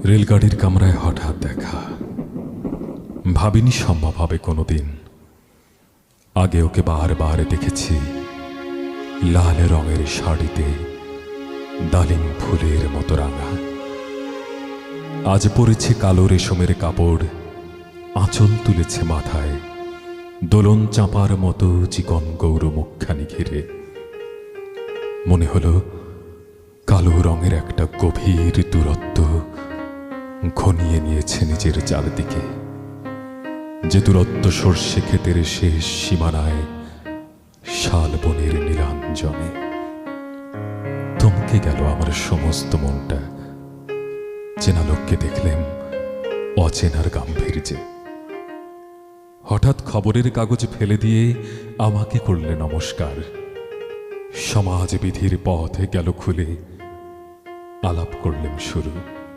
রেলগাড়ির কামরায় হঠাৎ দেখা, ভাবিনি সম্ভব হবে কোনোদিন। আগে ওকে বারবার দেখেছি লাল রঙের শাড়িতে, ডালিম ফুলের মতো রাঙা। আজ পরেছে কালো রেশমের কাপড়, আঁচল তুলেছে মাথায়, দোলন চাঁপার মতো চিকন গৌর মুখখানি ঘিরে। মনে হলো কালো রঙের একটা গভীর দূরত্ব ঘনিয়ে নিয়েছে নিজের চারদিকে, যে দূরত্ব সর্ষে ক্ষেতের শেষ সীমানায় শালবনের নীলাঞ্জনে। থমকে গেল আমার সমস্ত মনটা, চেনা লোককে দেখলেম অচেনার গাম্ভীর্যে। হঠাৎ খবরের কাগজ ফেলে দিয়ে আমাকে করলে নমস্কার। সমাজ বিধির পথে গেল খুলে, আলাপ করলেম শুরু।